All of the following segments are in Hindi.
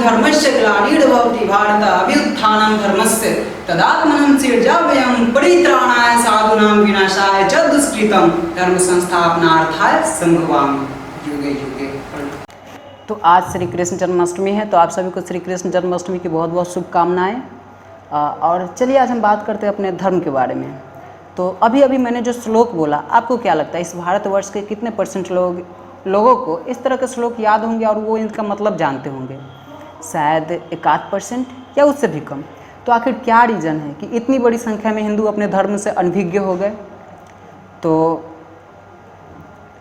धर्मस्य ग्लानिर्भवति भारत अभ्युत्थानं धर्मस्य तदात्मनं सृजाम्यहं परित्राणाय साधूनां विनाशाय च दुष्कृतं धर्म संस्थापनार्थाय संभवामि युगे युगे। तो आज श्री कृष्ण जन्माष्टमी है, तो आप सभी को श्री कृष्ण जन्माष्टमी की बहुत बहुत शुभकामनाएं। और चलिए आज हम बात करते हैं अपने धर्म के बारे में। तो अभी अभी मैंने जो श्लोक बोला, आपको क्या लगता है इस भारतवर्ष के कितने परसेंट लोगों को इस तरह के श्लोक याद होंगे और वो इनका मतलब जानते होंगे? शायद 1-8% या उससे भी कम। तो आखिर क्या रीज़न है कि इतनी बड़ी संख्या में हिंदू अपने धर्म से अनभिज्ञ हो गए? तो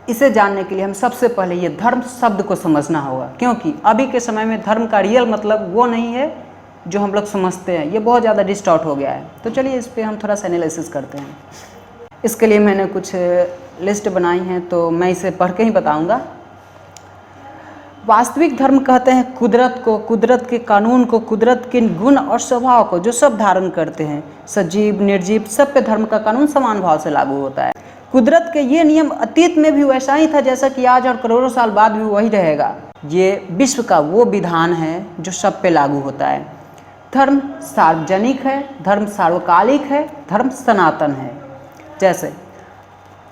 इसे जानने के लिए हम सबसे पहले ये धर्म शब्द को समझना होगा, क्योंकि अभी के समय में धर्म का रियल मतलब वो नहीं है जो हम लोग समझते हैं। ये बहुत ज़्यादा डिस्टॉर्ट हो गया है। तो चलिए इस पे हम थोड़ा सा एनालिसिस करते हैं। इसके लिए मैंने कुछ लिस्ट बनाई हैं, तो मैं इसे पढ़ के ही बताऊंगा। वास्तविक धर्म कहते हैं कुदरत को, कुदरत के कानून को, कुदरत के गुण और स्वभाव को जो सब धारण करते हैं। सजीव निर्जीव सब पे धर्म का कानून समान भाव से लागू होता है। कुदरत के ये नियम अतीत में भी वैसा ही था जैसा कि आज, और करोड़ों साल बाद भी वही रहेगा। ये विश्व का वो विधान है जो सब पे लागू होता है। धर्म सार्वजनिक है, धर्म सार्वकालिक है, धर्म सनातन है। जैसे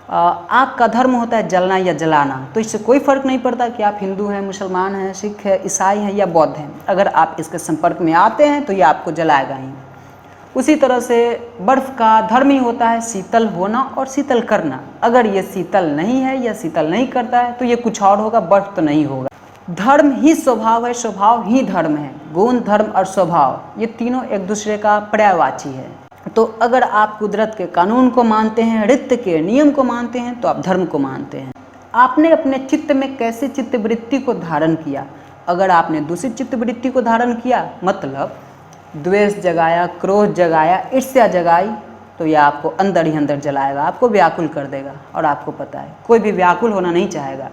आग का धर्म होता है जलना या जलाना, तो इससे कोई फर्क नहीं पड़ता कि आप हिंदू हैं, मुसलमान हैं, सिख हैं, ईसाई हैं या बौद्ध हैं। अगर आप इसके संपर्क में आते हैं तो ये आपको जलाएगा ही। उसी तरह से बर्फ़ का धर्म ही होता है शीतल होना और शीतल करना। अगर ये शीतल नहीं है या शीतल नहीं करता है तो ये कुछ और होगा, बर्फ़ तो नहीं होगा। धर्म ही स्वभाव है, स्वभाव ही धर्म है। गुण, धर्म और स्वभाव ये तीनों एक दूसरे का पर्यायवाची है। तो अगर आप कुदरत के कानून को मानते हैं, ऋतु के नियम को मानते हैं, तो आप धर्म को मानते हैं। आपने अपने चित्त में कैसे चित्तवृत्ति को धारण किया? अगर आपने दूषित चित्तवृत्ति को धारण किया, मतलब द्वेष जगाया, क्रोध जगाया, ईर्ष्या जगाई, तो यह आपको अंदर ही अंदर जलाएगा, आपको व्याकुल कर देगा। और आपको पता है कोई भी व्याकुल होना नहीं चाहेगा।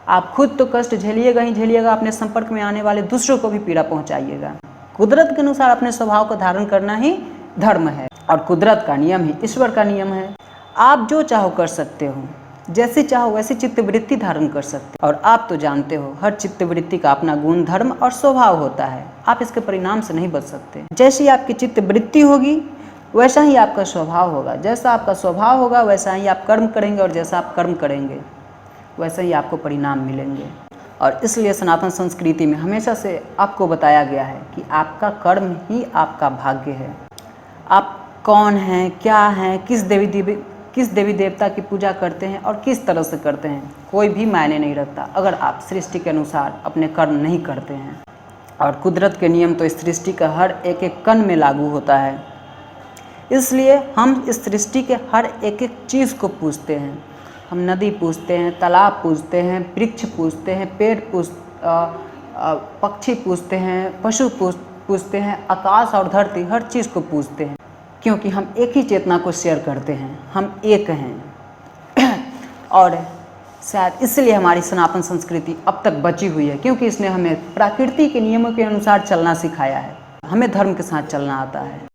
आप खुद तो कष्ट झेलिएगा ही झेलिएगा, अपने संपर्क में आने वाले दूसरों को भी पीड़ा पहुंचाइएगा। कुदरत के अनुसार अपने स्वभाव को धारण करना ही धर्म है, और कुदरत का नियम ही ईश्वर का नियम है। आप जो चाहो कर सकते हो, जैसी चाहो वैसी चित्तवृत्ति धारण कर सकते हो। और आप तो जानते हो हर चित्तवृत्ति का अपना गुण, धर्म और स्वभाव होता है। आप इसके परिणाम से नहीं बच सकते। जैसी आपकी चित्तवृत्ति होगी वैसा ही आपका स्वभाव होगा। जैसा आपका स्वभाव होगा वैसा ही आप कर्म करेंगे, और जैसा आप कर्म करेंगे वैसे ही आपको परिणाम मिलेंगे। और इसलिए सनातन संस्कृति में हमेशा से आपको बताया गया है कि आपका कर्म ही आपका भाग्य है। आप कौन हैं, क्या हैं, किस देवी देवता की पूजा करते हैं और किस तरह से करते हैं, कोई भी मायने नहीं रखता अगर आप सृष्टि के अनुसार अपने कर्म नहीं करते हैं। और कुदरत के नियम तो इस सृष्टि का हर एक एक कण में लागू होता है। इसलिए हम इस सृष्टि के हर एक एक चीज़ को पूजते हैं। हम नदी पूजते हैं, तालाब पूजते हैं, वृक्ष पूजते हैं, पेड़ पक्षी पूजते हैं, पशु पूजते हैं, आकाश और धरती, हर चीज़ को पूजते हैं, क्योंकि हम एक ही चेतना को शेयर करते हैं। हम एक हैं। और शायद इसलिए हमारी सनातन संस्कृति अब तक बची हुई है, क्योंकि इसने हमें प्रकृति के नियमों के अनुसार चलना सिखाया है। हमें धर्म के साथ चलना आता है।